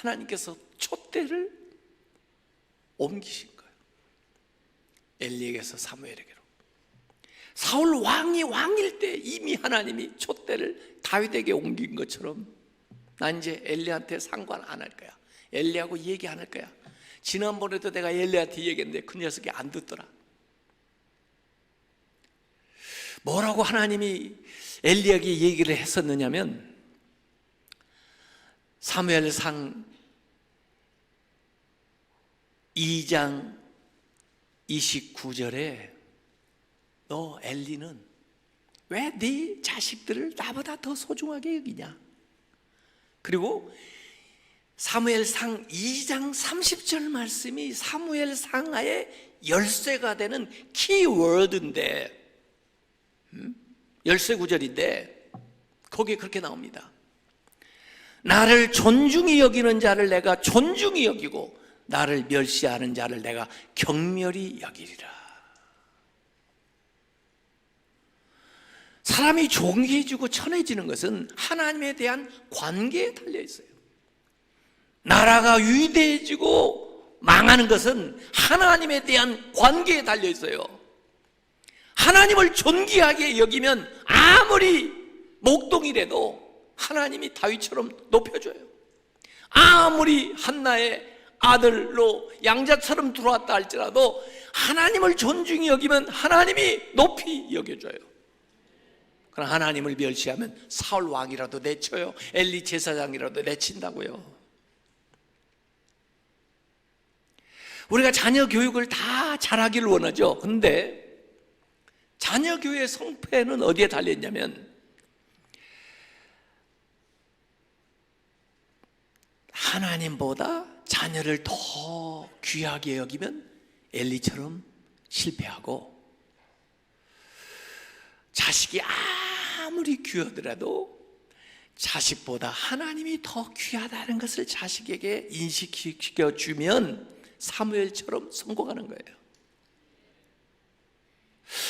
하나님께서 촛대를 옮기신 거예요. 엘리에게서 사무엘에게로. 사울 왕이 왕일 때 이미 하나님이 촛대를 다윗에게 옮긴 것처럼 난 이제 엘리한테 상관 안 할 거야. 엘리하고 얘기 안 할 거야. 지난번에도 내가 엘리한테 얘기했는데 그 녀석이 안 듣더라. 뭐라고 하나님이 엘리에게 얘기를 했었느냐면 사무엘상 2장 29절에 너 엘리는 왜 네 자식들을 나보다 더 소중하게 여기냐? 그리고 사무엘상 2장 30절 말씀이 사무엘상하의 열쇠가 되는 키워드인데 열쇠 구절인데 거기에 그렇게 나옵니다. 나를 존중히 여기는 자를 내가 존중히 여기고 나를 멸시하는 자를 내가 경멸히 여기리라. 사람이 존귀해지고 천해지는 것은 하나님에 대한 관계에 달려 있어요. 나라가 위대해지고 망하는 것은 하나님에 대한 관계에 달려 있어요. 하나님을 존귀하게 여기면 아무리 목동이라도 하나님이 다윗처럼 높여줘요. 아무리 한나의 아들로 양자처럼 들어왔다 할지라도 하나님을 존중히 여기면 하나님이 높이 여겨줘요. 그러나 하나님을 멸시하면 사울 왕이라도 내쳐요. 엘리 제사장이라도 내친다고요. 우리가 자녀 교육을 다 잘하기를 원하죠. 근데 자녀 교육의 성패는 어디에 달려있냐면 하나님보다 자녀를 더 귀하게 여기면 엘리처럼 실패하고, 자식이 아무리 귀하더라도 자식보다 하나님이 더 귀하다는 것을 자식에게 인식시켜주면 사무엘처럼 성공하는 거예요.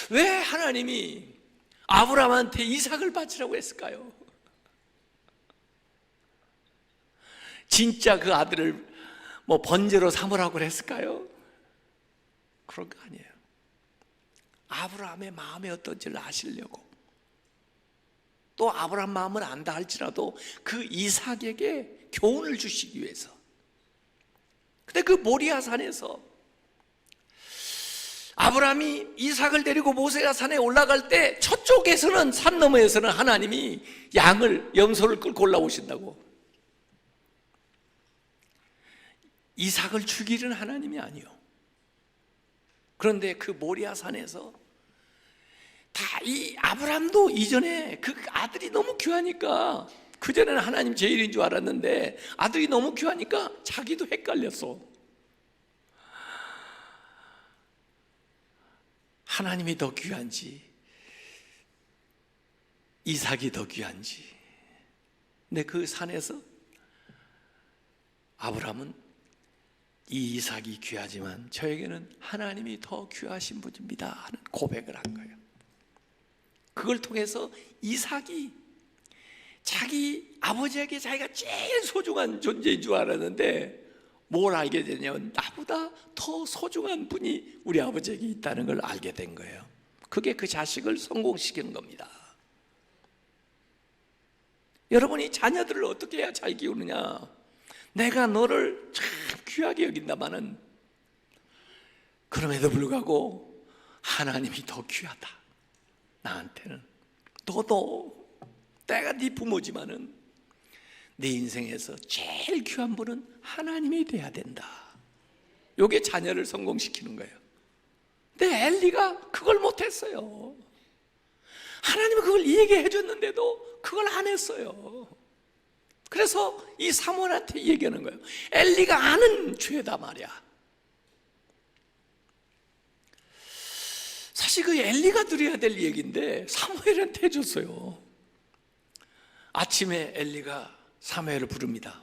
왜 하나님이 아브라함한테 이삭을 바치라고 했을까요? 진짜 그 아들을 번제로 삼으라고 했을까요? 그런 거 아니에요. 아브라함의 마음이 어떤지를 아시려고, 또 아브라함 마음을 안다 할지라도 그 이삭에게 교훈을 주시기 위해서. 근데 그 모리아 산에서 아브라함이 이삭을 데리고 모세아 산에 올라갈 때 저쪽에서는, 산 너머에서는 하나님이 염소를 끌고 올라오신다고. 이삭을 죽이는 하나님이 아니요. 그런데 그 모리아 산에서 이 아브라함도 이전에 그 아들이 너무 귀하니까, 그전에는 하나님 제일인 줄 알았는데 아들이 너무 귀하니까 자기도 헷갈렸어. 하나님이 더 귀한지 이삭이 더 귀한지. 근데 그 산에서 아브라함은 이 이삭이 귀하지만 저에게는 하나님이 더 귀하신 분입니다 하는 고백을 한 거예요. 그걸 통해서 이삭이 자기 아버지에게 자기가 제일 소중한 존재인 줄 알았는데 뭘 알게 되냐면 나보다 더 소중한 분이 우리 아버지에게 있다는 걸 알게 된 거예요. 그게 그 자식을 성공시키는 겁니다. 여러분이 자녀들을 어떻게 해야 잘 키우느냐? 내가 너를 참 귀하게 여긴다마는 그럼에도 불구하고 하나님이 더 귀하다. 나한테는 너도 내가 네 부모지만은 내 인생에서 제일 귀한 분은 하나님이 돼야 된다. 이게 자녀를 성공시키는 거예요. 근데 엘리가 그걸 못했어요. 하나님은 그걸 얘기해 줬는데도 그걸 안 했어요. 그래서 이 사무엘한테 얘기하는 거예요. 엘리가 아는 죄다 말이야. 사실 그 엘리가 드려야 될 얘기인데 사무엘한테 해줬어요. 아침에 엘리가 사무엘을 부릅니다.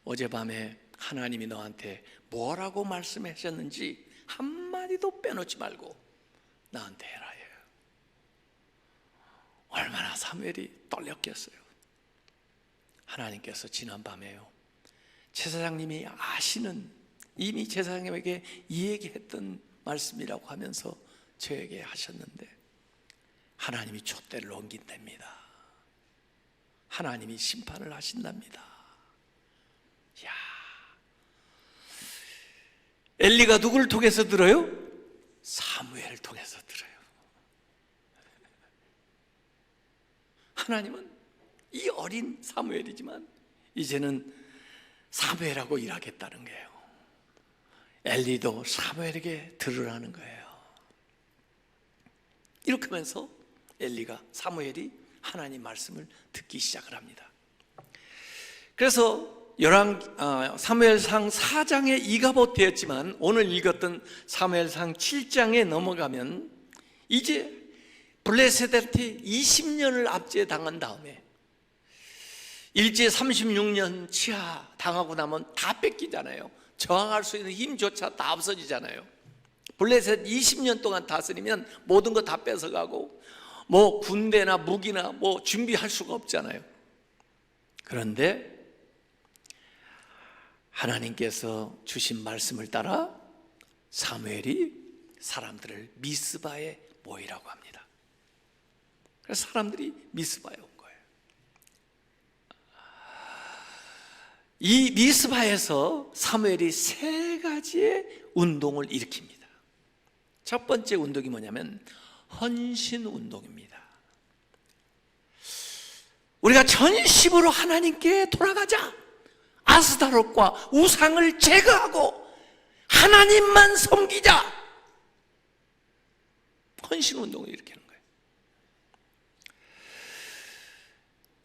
어젯밤에 하나님이 너한테 뭐라고 말씀하셨는지 한마디도 빼놓지 말고 나한테 해라. 얼마나 사무엘이 떨렸겠어요. 하나님께서 지난밤에요, 제사장님이 아시는, 이미 제사장님에게 이야기했던 말씀이라고 하면서 저에게 하셨는데, 하나님이 촛대를 옮긴답니다. 하나님이 심판을 하신답니다. 야, 엘리가 누구를 통해서 들어요? 사무엘을 통해서 들어요. 하나님은 이 어린 사무엘이지만 이제는 사무엘하고 일하겠다는 거예요. 엘리도 사무엘에게 들으라는 거예요. 이렇게 하면서 엘리가, 사무엘이 하나님 말씀을 듣기 시작을 합니다. 그래서 사무엘상 4장에 이가봇 되었지만, 오늘 읽었던 사무엘상 7장에 넘어가면 이제 블레셋한테 20년을 압제 당한 다음에 일제 36년 치하 당하고 나면 다 뺏기잖아요. 저항할 수 있는 힘조차 다 없어지잖아요. 블레셋 20년 동안 다스리면 모든 거 다 뺏어가고 뭐 군대나 무기나 뭐 준비할 수가 없잖아요. 그런데 하나님께서 주신 말씀을 따라 사무엘이 사람들을 미스바에 모이라고 합니다. 그래서 사람들이 미스바에 온 거예요. 이 미스바에서 사무엘이 세 가지의 운동을 일으킵니다. 첫 번째 운동이 뭐냐면 헌신 운동입니다. 우리가 전심으로 하나님께 돌아가자. 아스타롯과 우상을 제거하고 하나님만 섬기자. 헌신 운동을 일으키는 거예요.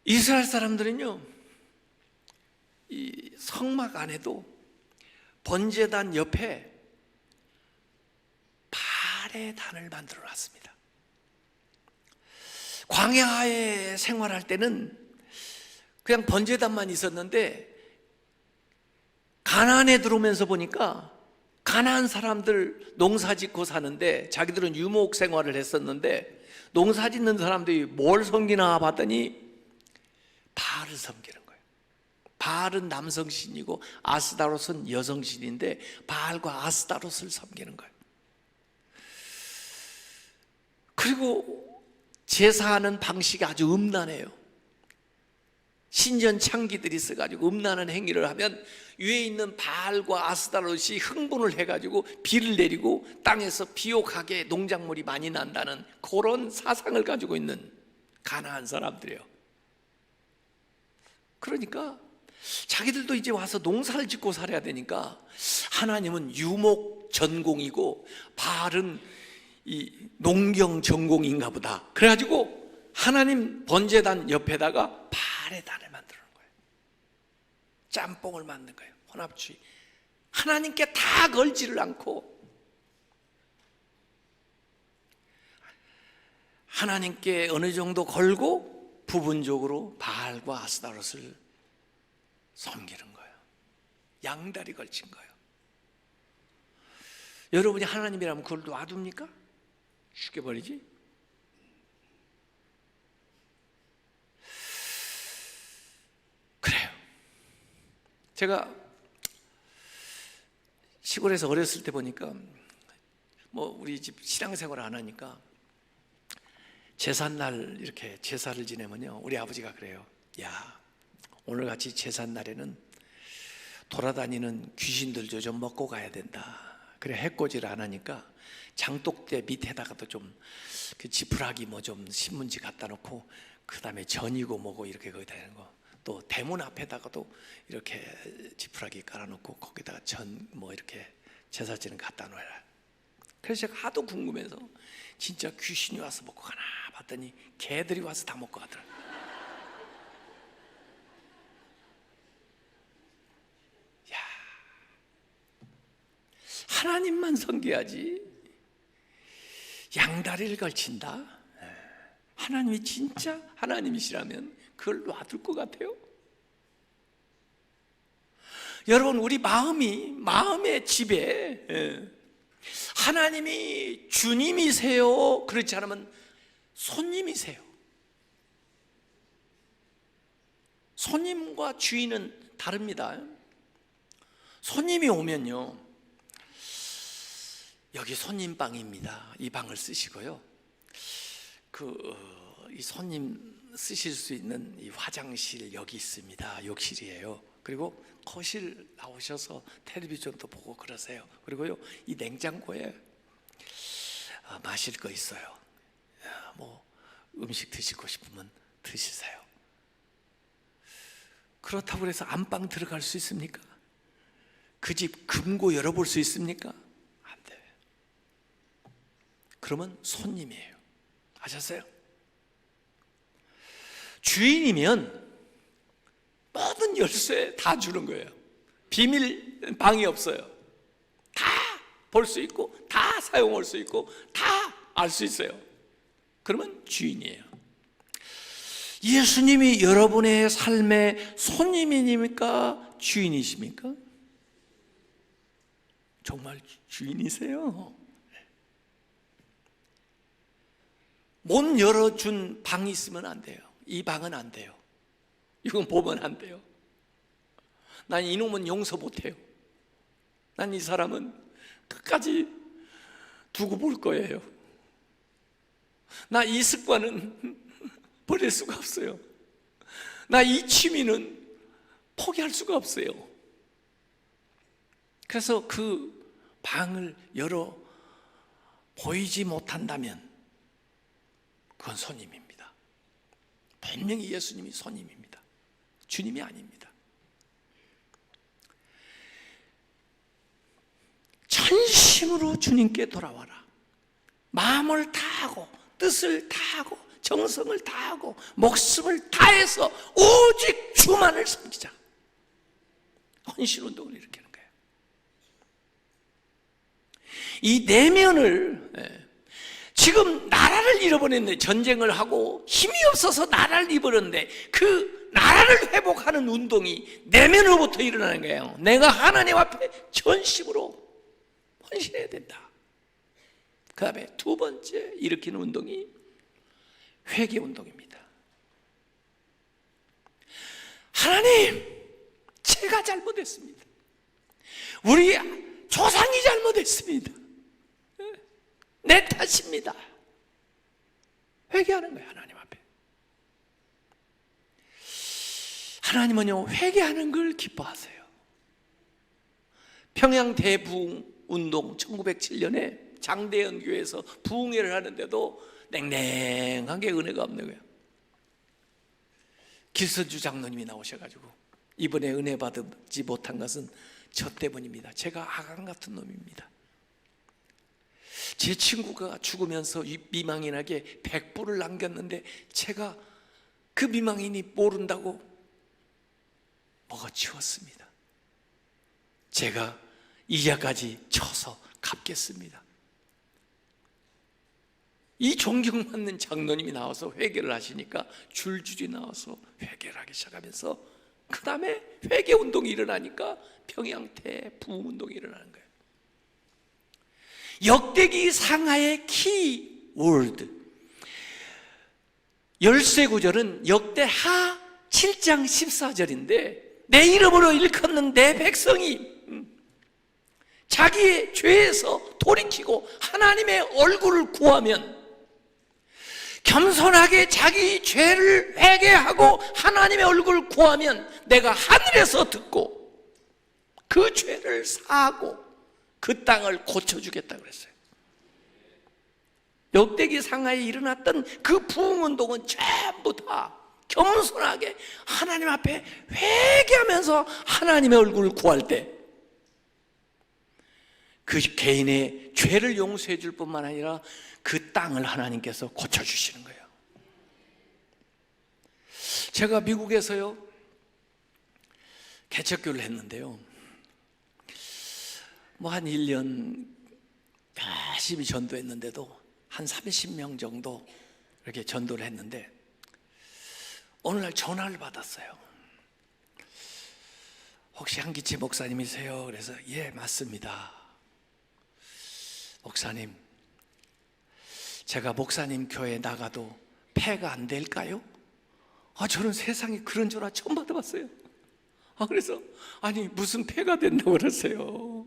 이스라엘 사람들은요, 이 성막 안에도 번제단 옆에 발의 단을 만들어 놨습니다. 광야에 생활할 때는 그냥 번제단만 있었는데, 가나안에 들어오면서 보니까 가나안 사람들 농사 짓고 사는데, 자기들은 유목 생활을 했었는데 농사 짓는 사람들이 뭘 섬기나 봤더니 바알을 섬기는 거예요. 바알은 남성신이고 아스타롯은 여성신인데 바알과 아스타롯을 섬기는 거예요. 그리고 제사하는 방식이 아주 음란해요. 신전 창기들이 있어가지고 음란한 행위를 하면 위에 있는 바알과 아스타롯이 흥분을 해가지고 비를 내리고 땅에서 비옥하게 농작물이 많이 난다는 그런 사상을 가지고 있는 가나안 사람들이에요. 그러니까 자기들도 이제 와서 농사를 짓고 살아야 되니까, 하나님은 유목 전공이고 바알은 이 농경 전공인가 보다. 그래가지고 하나님 번제단 옆에다가 바알의 단을 만드는 거예요. 짬뽕을 만든 거예요. 혼합주의. 하나님께 다 걸지를 않고 하나님께 어느 정도 걸고 부분적으로 바알과 아스타롯을 섬기는 거예요. 양다리 걸친 거예요. 여러분이 하나님이라면 그걸 놔둡니까? 죽여버리지? 그래요. 제가 시골에서 어렸을 때 보니까 뭐 우리 집 신앙생활을 안 하니까 제삿날 이렇게 제사를 지내면요, 우리 아버지가 그래요. 야, 오늘같이 제삿날에는 돌아다니는 귀신들도 좀 먹고 가야 된다. 그래, 해코지를 안 하니까 장독대 밑에다가도 좀 그 지푸라기 뭐 좀 신문지 갖다 놓고, 그 다음에 전이고 뭐고 이렇게 거기다 하는 거, 또 대문 앞에다가도 이렇게 지푸라기 깔아놓고 거기다가 전 뭐 이렇게 제사지는 갖다 놓아라. 그래서 제가 하도 궁금해서 진짜 귀신이 와서 먹고 가나 봤더니 개들이 와서 다 먹고 가더라고요. 야, 하나님만 섬겨야지 양다리를 걸친다? 하나님이 진짜 하나님이시라면 그걸 놔둘 것 같아요? 여러분, 우리 마음의 집에 하나님이 주님이세요? 그렇지 않으면 손님이세요. 손님과 주인은 다릅니다. 손님이 오면요, 여기 손님방입니다. 이 방을 쓰시고요, 이 손님 쓰실 수 있는 이 화장실 여기 있습니다. 욕실이에요. 그리고 거실 나오셔서 텔레비전도 보고 그러세요. 그리고요, 이 냉장고에 마실 거 있어요. 뭐 음식 드시고 싶으면 드시세요. 그렇다고 해서 안방 들어갈 수 있습니까? 그 집 금고 열어볼 수 있습니까? 안 돼요. 그러면 손님이에요. 아셨어요? 주인이면 모든 열쇠 다 주는 거예요. 비밀 방이 없어요. 다 볼 수 있고, 다 사용할 수 있고, 다 알 수 있어요. 그러면 주인이에요. 예수님이 여러분의 삶의 손님이십니까? 주인이십니까? 정말 주인이세요. 문 열어준 방이 있으면 안 돼요. 이 방은 안 돼요. 이건 보면 안 돼요. 난 이놈은 용서 못해요. 난 이 사람은 끝까지 두고 볼 거예요. 나 이 습관은 버릴 수가 없어요. 나 이 취미는 포기할 수가 없어요. 그래서 그 방을 열어 보이지 못한다면 그건 손님입니다. 분명히 예수님이 손님입니다. 주님이 아닙니다. 전심으로 주님께 돌아와라. 마음을 다하고 뜻을 다하고 정성을 다하고 목숨을 다해서 오직 주만을 섬기자. 헌신운동을 일으키는 거예요. 이 내면을, 지금 나라를 잃어버렸는데, 전쟁을 하고 힘이 없어서 나라를 잃어버렸는데 그 나라를 회복하는 운동이 내면으로부터 일어나는 거예요. 내가 하나님 앞에 전심으로 헌신해야 된다. 그 다음에 두 번째 일으키는 운동이 회개 운동입니다. 하나님, 제가 잘못했습니다. 우리 조상이 잘못했습니다. 내 탓입니다. 회개하는 거예요. 하나님 앞에. 하나님은요, 회개하는 걸 기뻐하세요. 평양 대부흥 운동 1907년에 장대현 교회에서 부흥회를 하는데도 냉랭하게 은혜가 없는 거예요. 길선주 장로님이 나오셔가지고 이번에 은혜 받지 못한 것은 저 때문입니다. 제가 아간 같은 놈입니다. 제 친구가 죽으면서 미망인에게 100불을 남겼는데 제가 그 미망인이 모른다고 먹어치웠습니다. 제가 이자까지 쳐서 갚겠습니다. 이 존경받는 장로님이 나와서 회개를 하시니까 줄줄이 나와서 회개를 하기 시작하면서 그 다음에 회개운동이 일어나니까 평양태 부흥운동이 일어나는 거예요. 역대기 상하의 키워드, 열쇠구절은 역대하 7장 14절인데 내 이름으로 일컫는 내 백성이 자기의 죄에서 돌이키고 하나님의 얼굴을 구하면, 겸손하게 자기 죄를 회개하고 하나님의 얼굴을 구하면 내가 하늘에서 듣고 그 죄를 사하고 그 땅을 고쳐주겠다 그랬어요. 역대기 상하에 일어났던 그 부흥운동은 전부 다 겸손하게 하나님 앞에 회개하면서 하나님의 얼굴을 구할 때 그 개인의 죄를 용서해 줄 뿐만 아니라 그 땅을 하나님께서 고쳐주시는 거예요. 제가 미국에서요 개척교를 했는데요, 뭐 한 1년 열심히 전도했는데도 한 30명 정도 이렇게 전도를 했는데 어느 날 전화를 받았어요. 혹시 한기치 목사님이세요? 그래서 예, 맞습니다. 목사님, 제가 목사님 교회에 나가도 폐가 안 될까요? 저는 세상에 그런 전화 처음 받아봤어요. 그래서 아니 무슨 폐가 된다고 그러세요.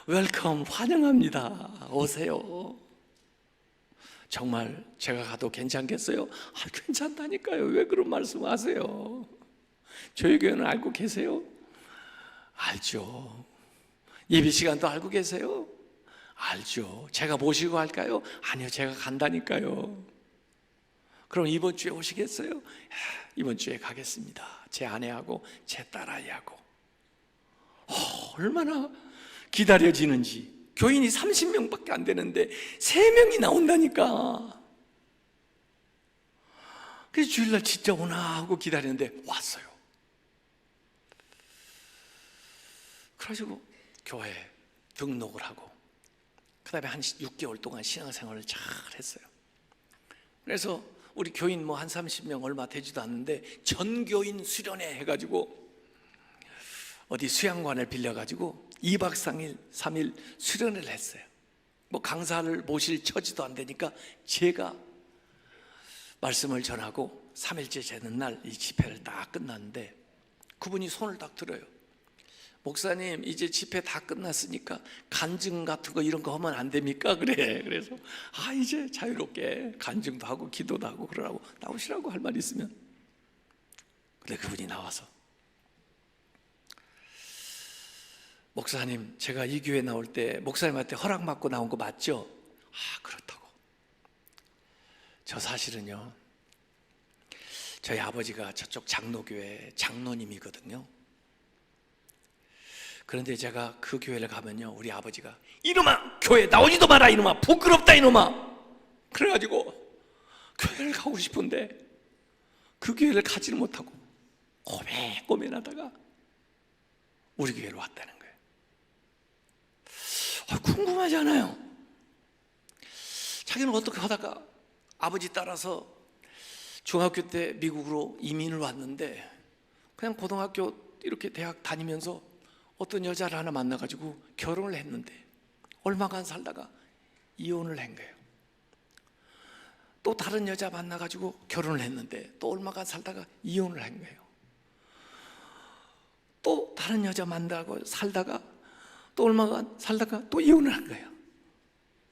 웰컴, 환영합니다. 오세요. 정말 제가 가도 괜찮겠어요? 괜찮다니까요. 왜 그런 말씀하세요? 저희 교회는 알고 계세요? 알죠. 예배 시간도 알고 계세요? 알죠. 제가 모시고 할까요? 아니요, 제가 간다니까요. 그럼 이번 주에 오시겠어요? 이번 주에 가겠습니다. 제 아내하고 제 딸아이하고. 얼마나 기다려지는지. 교인이 30명밖에 안 되는데 3명이 나온다니까. 그래서 주일날 진짜 오나 하고 기다리는데 왔어요. 그래가지고 교회에 등록을 하고 그 다음에 한 6개월 동안 신앙생활을 잘 했어요. 그래서 우리 교인 한 30명 얼마 되지도 않는데 전교인 수련회 해가지고 어디 수양관을 빌려가지고 2박 3일 수련회를 했어요. 강사를 모실 처지도 안 되니까 제가 말씀을 전하고 3일째 되는 날 이 집회를 딱 끝났는데 그분이 손을 딱 들어요. 목사님, 이제 집회 다 끝났으니까 간증 같은 거 이런 거 하면 안 됩니까? 그래서 이제 자유롭게 간증도 하고 기도도 하고 그러라고 나오시라고 할 말 있으면. 근데 그분이 나와서 목사님, 제가 이 교회 나올 때 목사님한테 허락 받고 나온 거 맞죠? 그렇다고. 저 사실은요, 저희 아버지가 저쪽 장로교회 장로님이거든요. 그런데 제가 그 교회를 가면요, 우리 아버지가 이놈아, 교회 나오지도 마라, 이놈아, 부끄럽다, 이놈아. 그래가지고 교회를 가고 싶은데 그 교회를 가지를 못하고 고민하다가 우리 교회로 왔다는 거예요. 궁금하잖아요. 자기는 어떻게 하다가 아버지 따라서 중학교 때 미국으로 이민을 왔는데 그냥 고등학교 이렇게 대학 다니면서 어떤 여자를 하나 만나가지고 결혼을 했는데 얼마간 살다가 이혼을 한 거예요. 또 다른 여자 만나가지고 결혼을 했는데 또 얼마간 살다가 이혼을 한 거예요. 또 다른 여자 만나고 살다가 또 얼마간 살다가 또 이혼을 한 거예요.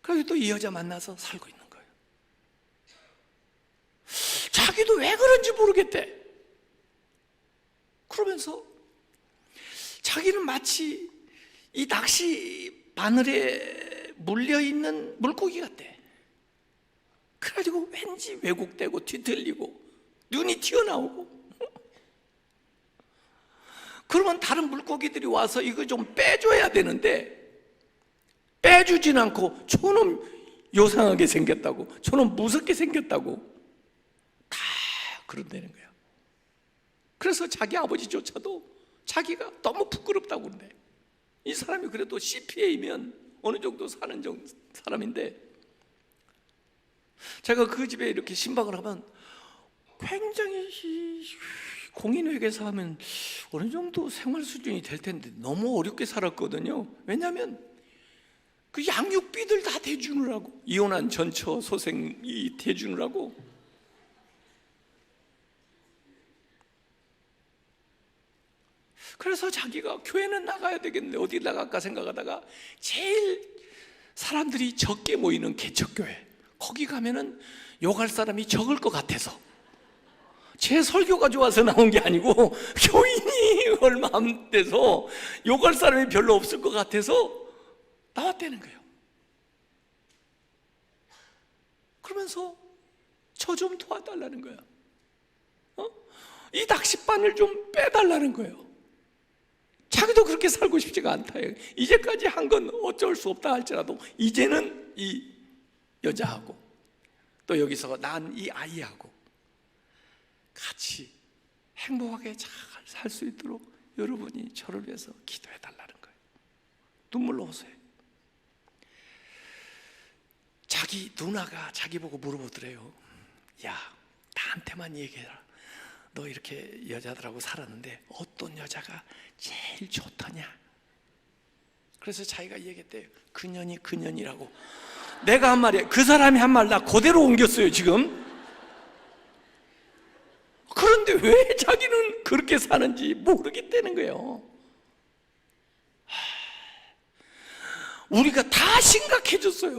그래서 또 이 여자 만나서 살고 있는 거예요. 자기도 왜 그런지 모르겠대. 그러면서 자기는 마치 이 낚시 바늘에 물려있는 물고기 같대. 그래가지고 왠지 왜곡되고 뒤틀리고 눈이 튀어나오고. 그러면 다른 물고기들이 와서 이거 좀 빼줘야 되는데 빼주진 않고 저놈 요상하게 생겼다고, 저놈 무섭게 생겼다고 다 그런다는 거야. 그래서 자기 아버지조차도 자기가 너무 부끄럽다고 그런대. 이 사람이 그래도 CPA면 어느 정도 사는 사람인데, 제가 그 집에 이렇게 신방을 하면 굉장히 공인회계사 하면 어느 정도 생활 수준이 될 텐데 너무 어렵게 살았거든요. 왜냐하면 그 양육비들 다 대주느라고, 이혼한 전처 소생이 대주느라고. 그래서 자기가 교회는 나가야 되겠는데 어디 나갈까 생각하다가 제일 사람들이 적게 모이는 개척교회, 거기 가면은 욕할 사람이 적을 것 같아서, 제 설교가 좋아서 나온 게 아니고 교인이 얼마 안 돼서 욕할 사람이 별로 없을 것 같아서 나왔다는 거예요. 그러면서 저 좀 도와달라는 거야. 이 낚싯바늘 좀 빼달라는 거예요. 자기도 그렇게 살고 싶지가 않다. 이제까지 한 건 어쩔 수 없다 할지라도 이제는 이 여자하고 또 여기서 난 이 아이하고 같이 행복하게 잘 살 수 있도록 여러분이 저를 위해서 기도해 달라는 거예요. 눈물로 오세요. 자기 누나가 자기 보고 물어보더래요. 야, 나한테만 얘기해라. 너 이렇게 여자들하고 살았는데 어떤 여자가 제일 좋더냐? 그래서 자기가 얘기했대요. 그년이라고. 내가 한 말이야. 그 사람이 한 말 나 그대로 옮겼어요 지금. 그런데 그런데 왜 자기는 그렇게 사는지 모르겠다는 거예요. 우리가 다 심각해졌어요.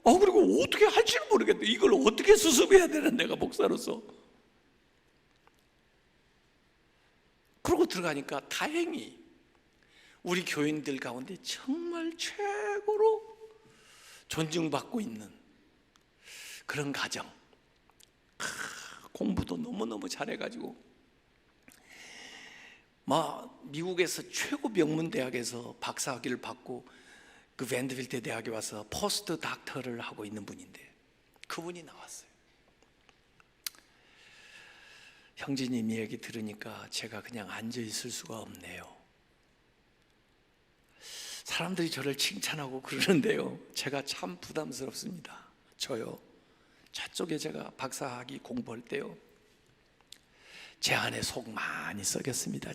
그리고 어떻게 할지를 모르겠대. 이걸 어떻게 수습해야 되는 내가 목사로서. 그러고 들어가니까 다행히 우리 교인들 가운데 정말 최고로 존중받고 있는 그런 가정, 공부도 너무너무 잘해가지고 미국에서 최고 명문 대학에서 박사학위를 받고 그 밴드빌트 대학에 와서 포스트 닥터를 하고 있는 분인데 그분이 나왔어요. 형제님 이야기 들으니까 제가 그냥 앉아 있을 수가 없네요. 사람들이 저를 칭찬하고 그러는데요, 제가 참 부담스럽습니다. 저쪽에 제가 박사학위 공부할 때요, 제 안에 속 많이 썩였습니다.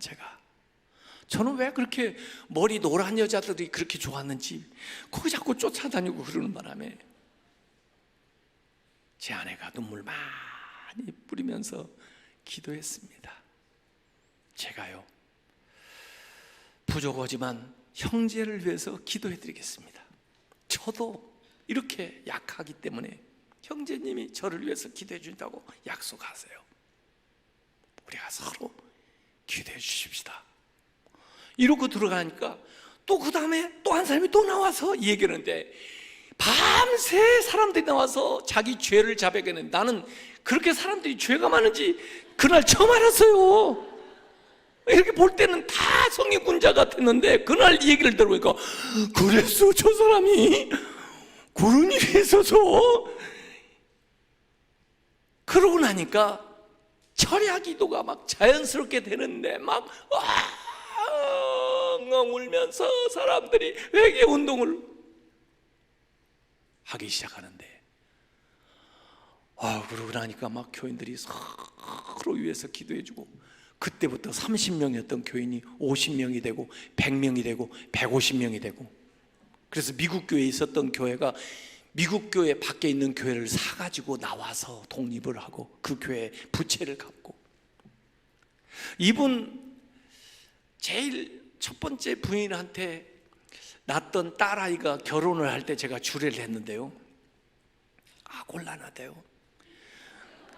저는 왜 그렇게 머리 노란 여자들이 그렇게 좋았는지 거기 자꾸 쫓아다니고 그러는 바람에 제 아내가 눈물 많이 뿌리면서 기도했습니다. 제가요, 부족하지만 형제를 위해서 기도해드리겠습니다. 저도 이렇게 약하기 때문에 형제님이 저를 위해서 기도해 준다고 약속하세요. 우리가 서로 기도해 주십시다. 이러고 들어가니까 또 그 다음에 또 한 사람이 또 나와서 얘기하는데, 밤새 사람들이 나와서 자기 죄를 자백하는, 나는 그렇게 사람들이 죄가 많은지 그날 처음 알았어요. 이렇게 볼 때는 다 성인군자 같았는데 그날 얘기를 들어보니까 그랬어, 저 사람이 그런 일이 있어서. 그러고 나니까 철야 기도가 막 자연스럽게 되는데 막 엉엉 울면서 사람들이 회개 운동을 하기 시작하는데, 그러고 나니까 막 교인들이 서로 위해서 기도해주고, 그때부터 30명이었던 교인이 50명이 되고 100명이 되고 150명이 되고, 그래서 미국 교회에 있었던 교회가 미국 교회 밖에 있는 교회를 사가지고 나와서 독립을 하고 그 교회 부채를 갚고, 이분 제일 첫 번째 부인한테 낳았던 딸아이가 결혼을 할 때 제가 주례를 했는데요, 곤란하대요.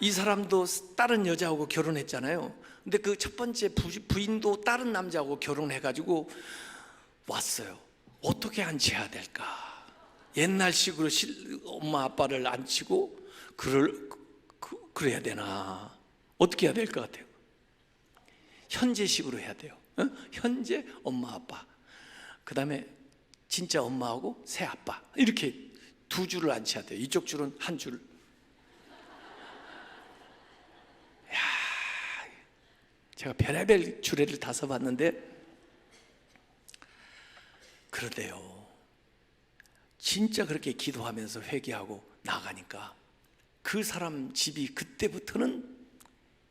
이 사람도 다른 여자하고 결혼했잖아요. 근데 그 첫 번째 부인도 다른 남자하고 결혼해가지고 왔어요. 어떻게 안치해야 될까? 옛날식으로 엄마 아빠를 안치고 그래야 되나? 어떻게 해야 될 것 같아요? 현재식으로 해야 돼요. 현재 엄마 아빠, 그 다음에 진짜 엄마하고 새 아빠, 이렇게 두 줄을 안치해야 돼요. 이쪽 줄은 한 줄. 제가 별의별 주례를 다 써봤는데, 그런데요, 진짜 그렇게 기도하면서 회개하고 나가니까 그 사람 집이 그때부터는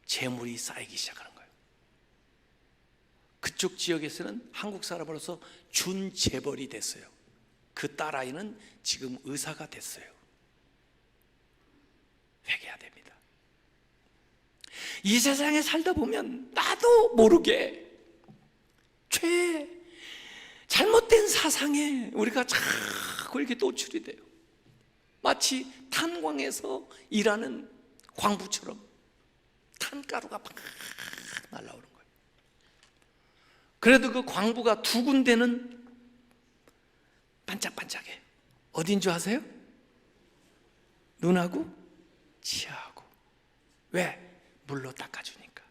재물이 쌓이기 시작하는 거예요. 그쪽 지역에서는 한국 사람으로서 준재벌이 됐어요. 그 딸아이는 지금 의사가 됐어요. 회개해야 됩니다. 이 세상에 살다 보면 나도 모르게 잘못된 사상에 우리가 자꾸 이렇게 노출이 돼요. 마치 탄광에서 일하는 광부처럼 탄가루가 막 날라오는 거예요. 그래도 그 광부가 두 군데는 반짝반짝해. 어딘 줄 아세요? 눈하고 치아하고. 왜? 물로 닦아주니까.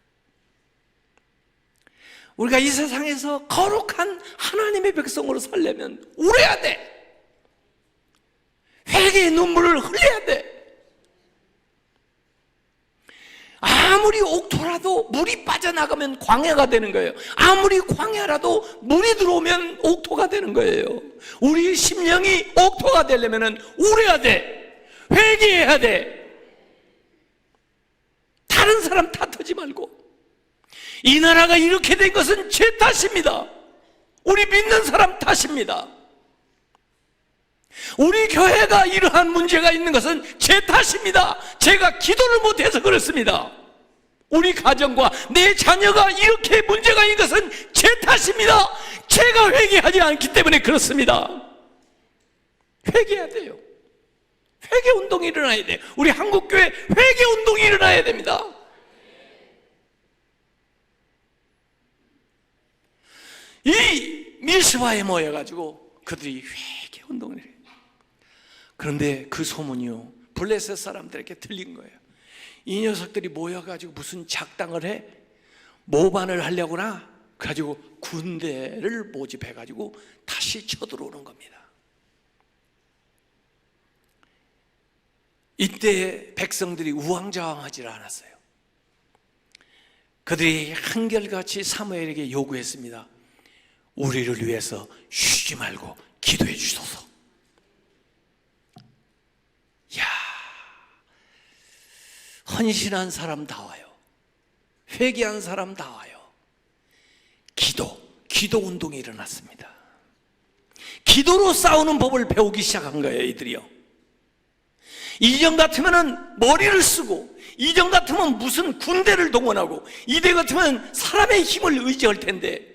우리가 이 세상에서 거룩한 하나님의 백성으로 살려면 울어야 돼. 회개의 눈물을 흘려야 돼. 아무리 옥토라도 물이 빠져나가면 광야가 되는 거예요. 아무리 광야라도 물이 들어오면 옥토가 되는 거예요. 우리 심령이 옥토가 되려면 울어야 돼. 회개해야 돼. 다른 사람 탓하지 말고. 이 나라가 이렇게 된 것은 제 탓입니다. 우리 믿는 사람 탓입니다. 우리 교회가 이러한 문제가 있는 것은 제 탓입니다. 제가 기도를 못해서 그렇습니다. 우리 가정과 내 자녀가 이렇게 문제가 있는 것은 제 탓입니다. 제가 회개하지 않기 때문에 그렇습니다. 회개해야 돼요. 회개 운동이 일어나야 돼요. 우리 한국교회 회개 운동이 일어나야 됩니다. 이 미스바에 모여가지고 그들이 회개 운동을 해요. 그런데 그 소문이요, 블레셋 사람들에게 들린 거예요. 이 녀석들이 모여가지고 무슨 작당을 해? 모반을 하려구나? 그래가지고 군대를 모집해가지고 다시 쳐들어오는 겁니다. 이때 백성들이 우왕좌왕하지 않았어요. 그들이 한결같이 사무엘에게 요구했습니다. 우리를 위해서 쉬지 말고 기도해 주소서. 야, 헌신한 사람 다 와요. 회개한 사람 다 와요. 기도 운동이 일어났습니다. 기도로 싸우는 법을 배우기 시작한 거예요, 이들이요. 이전 같으면 머리를 쓰고, 이전 같으면 무슨 군대를 동원하고, 이때 같으면 사람의 힘을 의지할 텐데,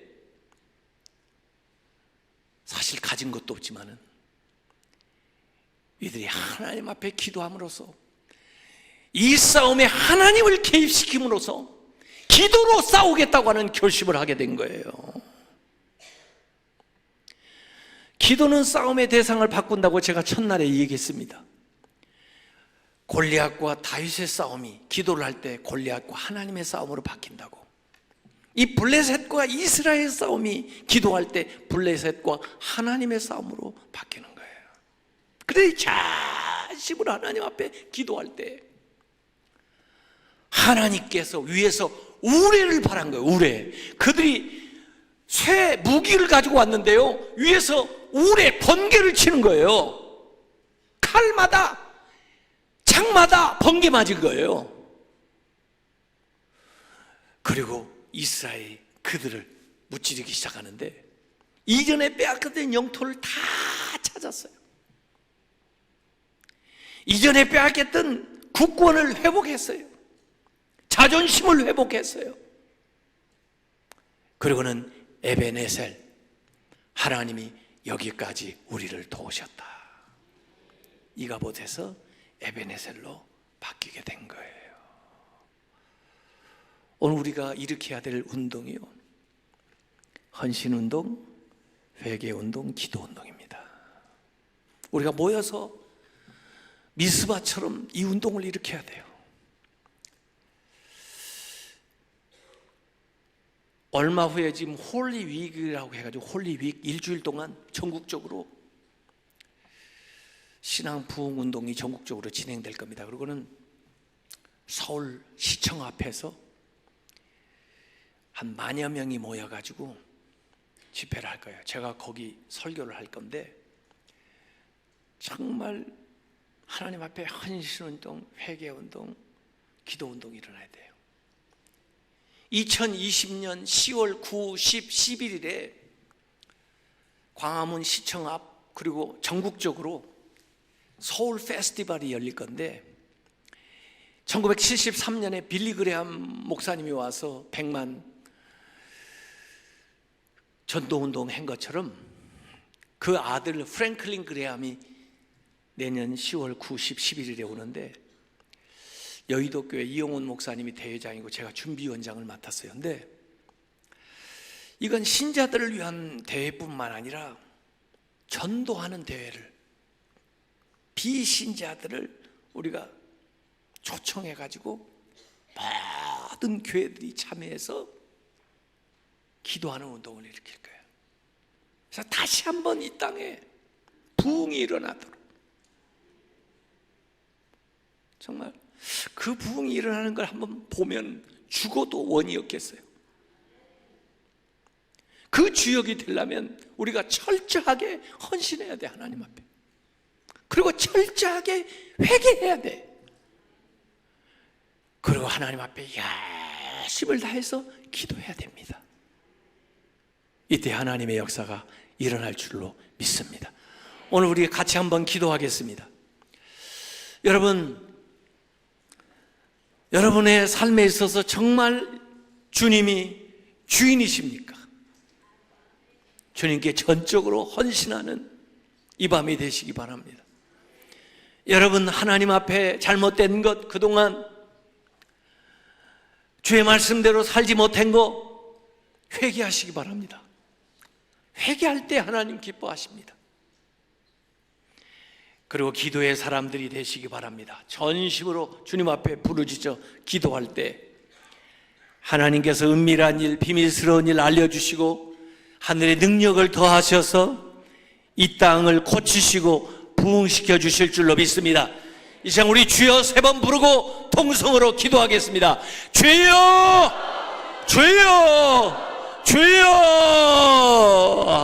사실 가진 것도 없지만은 이들이 하나님 앞에 기도함으로써, 이 싸움에 하나님을 개입시킴으로써 기도로 싸우겠다고 하는 결심을 하게 된 거예요. 기도는 싸움의 대상을 바꾼다고 제가 첫날에 얘기했습니다. 골리앗과 다윗의 싸움이 기도를 할 때 골리앗과 하나님의 싸움으로 바뀐다고. 이 블레셋과 이스라엘 싸움이 기도할 때 블레셋과 하나님의 싸움으로 바뀌는 거예요. 그래서 자심으로 하나님 앞에 기도할 때 하나님께서 위에서 우레를 바란 거예요. 우레. 그들이 쇠 무기를 가지고 왔는데요, 위에서 우레 번개를 치는 거예요. 칼마다 창마다 번개 맞은 거예요. 그리고 이스라엘이 그들을 무찌르기 시작하는데, 이전에 빼앗겼던 영토를 다 찾았어요. 이전에 빼앗겼던 국권을 회복했어요. 자존심을 회복했어요. 그리고는 에베네셀, 하나님이 여기까지 우리를 도우셨다, 이가봇에서 에베네셀로 바뀌게 된 거예요. 오늘 우리가 일으켜야 될 운동이요, 헌신운동, 회개운동, 기도운동입니다. 우리가 모여서 미스바처럼 이 운동을 일으켜야 돼요. 얼마 후에 지금 홀리 위크라고 해가지고 홀리 위크 일주일 동안 전국적으로 신앙 부흥 운동이 전국적으로 진행될 겁니다. 그리고는 서울 시청 앞에서 한 10,000여 명이 모여가지고 집회를 할 거예요. 제가 거기 설교를 할 건데, 정말 하나님 앞에 헌신운동, 회개운동, 기도운동이 일어나야 돼요. 2020년 10월 9, 10, 11일에 광화문 시청 앞, 그리고 전국적으로 서울 페스티벌이 열릴 건데, 1973년에 빌리 그레함 목사님이 와서 100만 전도운동 한 것처럼 그 아들 프랭클린 그레함이 내년 10월 9, 10, 11일에 오는데, 여의도 교회 이용훈 목사님이 대회장이고 제가 준비위원장을 맡았어요. 근데 이건 신자들을 위한 대회뿐만 아니라 전도하는 대회를, 비신자들을 우리가 초청해가지고 모든 교회들이 참여해서 기도하는 운동을 일으킬 거예요. 그래서 다시 한번 이 땅에 부흥이 일어나도록, 정말 그 부흥이 일어나는 걸 한번 보면 죽어도 원이 없겠어요. 그 주역이 되려면 우리가 철저하게 헌신해야 돼, 하나님 앞에. 그리고 철저하게 회개해야 돼. 그리고 하나님 앞에 열심을 다해서 기도해야 됩니다. 이때 하나님의 역사가 일어날 줄로 믿습니다. 오늘 우리 같이 한번 기도하겠습니다. 여러분, 여러분의 삶에 있어서 정말 주님이 주인이십니까? 주님께 전적으로 헌신하는 이 밤이 되시기 바랍니다. 여러분, 하나님 앞에 잘못된 것, 그동안 주의 말씀대로 살지 못한 거 회개하시기 바랍니다. 회개할 때 하나님 기뻐하십니다. 그리고 기도의 사람들이 되시기 바랍니다. 전심으로 주님 앞에 부르짖어 기도할 때 하나님께서 은밀한 일, 비밀스러운 일 알려주시고 하늘의 능력을 더하셔서 이 땅을 고치시고 부흥시켜 주실 줄로 믿습니다. 이 시간 우리 주여 3번 부르고 통성으로 기도하겠습니다. 주여! 주여! 주여!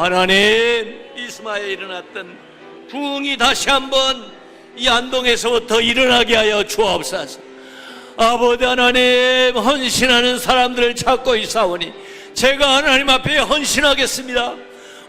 하나님, 이스마에 일어났던 부흥이 다시 한번 이 안동에서부터 일어나게 하여 주옵소서. 아버지 하나님, 헌신하는 사람들을 찾고 있사오니 제가 하나님 앞에 헌신하겠습니다.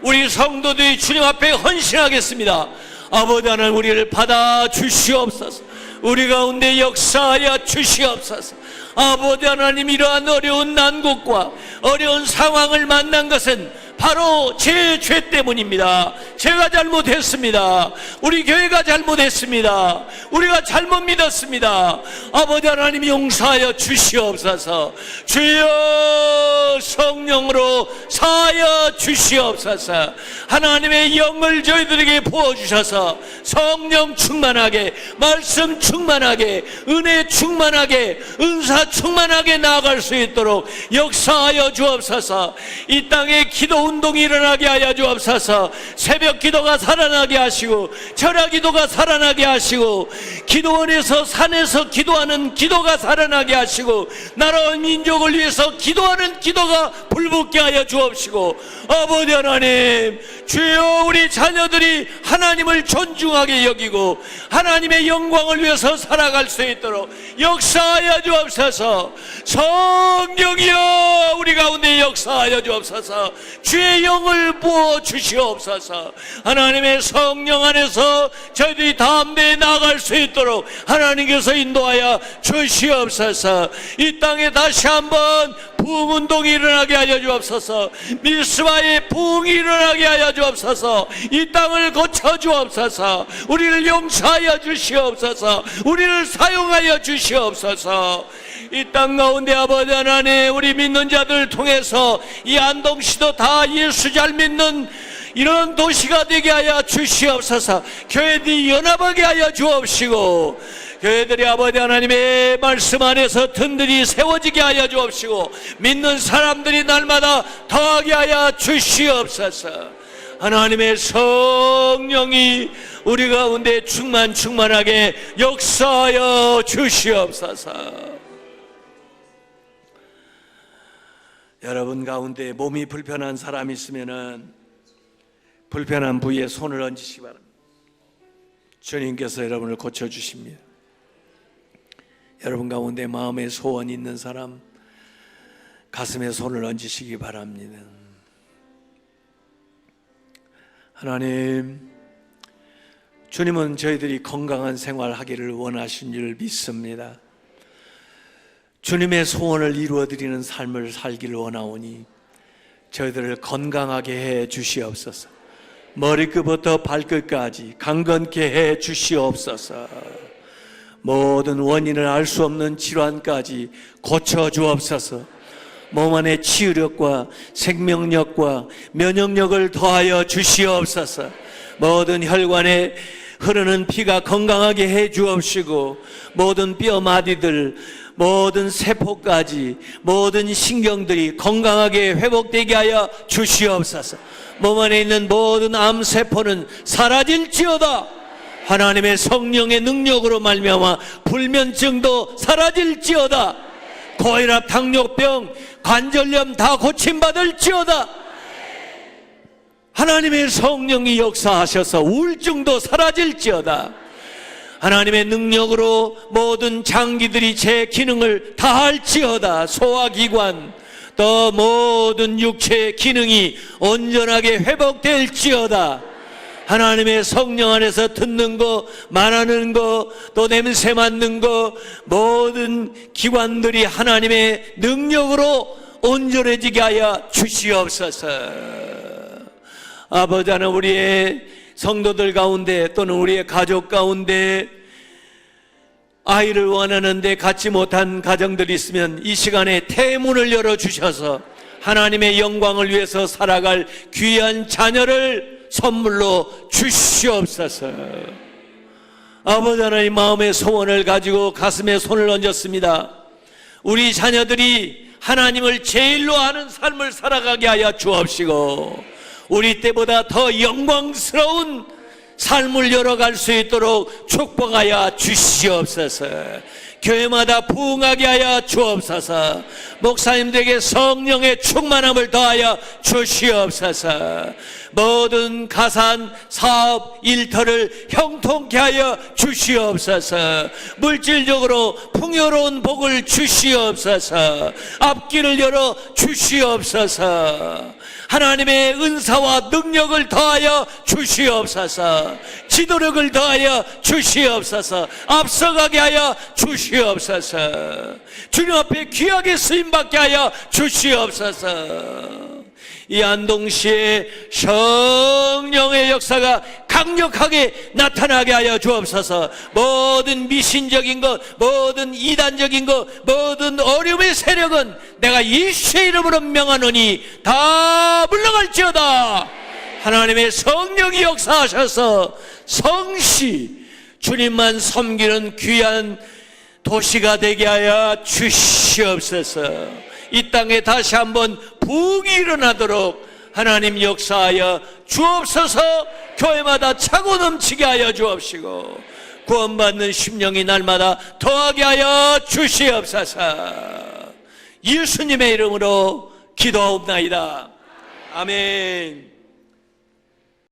우리 성도들이 주님 앞에 헌신하겠습니다. 아버지 하나님, 우리를 받아 주시옵소서. 우리 가운데 역사하여 주시옵소서. 아버지 하나님, 이러한 어려운 난국과 어려운 상황을 만난 것은 바로 제 죄 때문입니다. 제가 잘못했습니다. 우리 교회가 잘못했습니다. 우리가 잘못 믿었습니다. 아버지 하나님, 용서하여 주시옵소서. 주여, 성령으로 사하여 주시옵소서. 하나님의 영을 저희들에게 부어주셔서 성령 충만하게, 말씀 충만하게, 은혜 충만하게, 은사 충만하게 나아갈 수 있도록 역사하여 주옵소서. 이 땅에 기도 운동이 일어나게 하여 주옵소서. 새벽 기도가 살아나게 하시고 철야 기도가 살아나게 하시고 기도원에서 산에서 기도하는 기도가 살아나게 하시고 나라와 민족을 위해서 기도하는 기도가 불붙게 하여 주옵시고 아버지 하나님, 주여, 우리 자녀들이 하나님을 존중하게 여기고 하나님의 영광을 위해서 살아갈 수 있도록 역사하여 주옵소서. 성령이여, 우리 가운데 역사하여 주옵소서. 주의 영을 부어 주시옵소서. 하나님의 성령 안에서 저희들이 담대히 나아갈 수 있도록 하나님께서 인도하여 주시옵소서. 이 땅에 다시 한번 부흥운동이 일어나게 하여 주옵소서. 미스바의 부흥이 일어나게 하여 주옵소서. 이 땅을 고쳐 주옵소서. 우리를 용서하여 주시옵소서. 우리를 사용하여 주시옵소서. 이 땅 가운데 아버지 하나님, 우리 믿는 자들 통해서 이 안동시도 다 예수 잘 믿는 이런 도시가 되게 하여 주시옵소서. 교회들이 연합하게 하여 주옵시고 교회들이 아버지 하나님의 말씀 안에서 든든히 세워지게 하여 주옵시고 믿는 사람들이 날마다 더하게 하여 주시옵소서. 하나님의 성령이 우리 가운데 충만하게 역사하여 주시옵소서. 여러분 가운데 몸이 불편한 사람이 있으면은 불편한 부위에 손을 얹으시기 바랍니다. 주님께서 여러분을 고쳐주십니다. 여러분 가운데 마음에 소원이 있는 사람 가슴에 손을 얹으시기 바랍니다. 하나님, 주님은 저희들이 건강한 생활하기를 원하신 줄 믿습니다. 주님의 소원을 이루어드리는 삶을 살기를 원하오니 저희들을 건강하게 해 주시옵소서. 머리끝부터 발끝까지 강건케 해 주시옵소서. 모든 원인을 알 수 없는 질환까지 고쳐 주옵소서. 몸 안에 치유력과 생명력과 면역력을 더하여 주시옵소서. 모든 혈관에 흐르는 피가 건강하게 해 주옵시고 모든 뼈마디들, 모든 세포까지, 모든 신경들이 건강하게 회복되게 하여 주시옵소서. 몸 안에 있는 모든 암세포는 사라질지어다. 하나님의 성령의 능력으로 말미암아 불면증도 사라질지어다. 고혈압, 당뇨병, 관절염 다 고침받을지어다. 하나님의 성령이 역사하셔서 우울증도 사라질지어다. 하나님의 능력으로 모든 장기들이 제 기능을 다할지어다. 소화기관 또 모든 육체의 기능이 온전하게 회복될지어다. 하나님의 성령 안에서 듣는 거, 말하는 거, 또 냄새 맡는 거, 모든 기관들이 하나님의 능력으로 온전해지게 하여 주시옵소서. 아버지 하나님, 우리의 성도들 가운데 또는 우리의 가족 가운데 아이를 원하는데 갖지 못한 가정들이 있으면 이 시간에 태문을 열어주셔서 하나님의 영광을 위해서 살아갈 귀한 자녀를 선물로 주시옵소서. 아버지 하나님, 마음의 소원을 가지고 가슴에 손을 얹었습니다. 우리 자녀들이 하나님을 제일로 아는 삶을 살아가게 하여 주옵시고, 우리 때보다 더 영광스러운 삶을 열어갈 수 있도록 축복하여 주시옵소서. 교회마다 부흥하게 하여 주옵소서. 목사님들에게 성령의 충만함을 더하여 주시옵소서. 모든 가산, 사업, 일터를 형통케 하여 주시옵소서. 물질적으로 풍요로운 복을 주시옵소서. 앞길을 열어 주시옵소서. 하나님의 은사와 능력을 더하여 주시옵소서. 지도력을 더하여 주시옵소서. 앞서가게 하여 주시옵소서. 주님 앞에 귀하게 쓰임받게 하여 주시옵소서. 이 안동시에 성령의 역사가 강력하게 나타나게 하여 주옵소서. 모든 미신적인 것, 모든 이단적인 것, 모든 어려움의 세력은 내가 예수의 이름으로 명하노니 다 물러갈지어다. 하나님의 성령이 역사하셔서 성시 주님만 섬기는 귀한 도시가 되게 하여 주시옵소서. 이 땅에 다시 한번 부흥이 일어나도록 하나님 역사하여 주옵소서. 교회마다 차고 넘치게 하여 주옵시고, 구원받는 심령이 날마다 더하게 하여 주시옵소서. 예수님의 이름으로 기도하옵나이다. 아멘.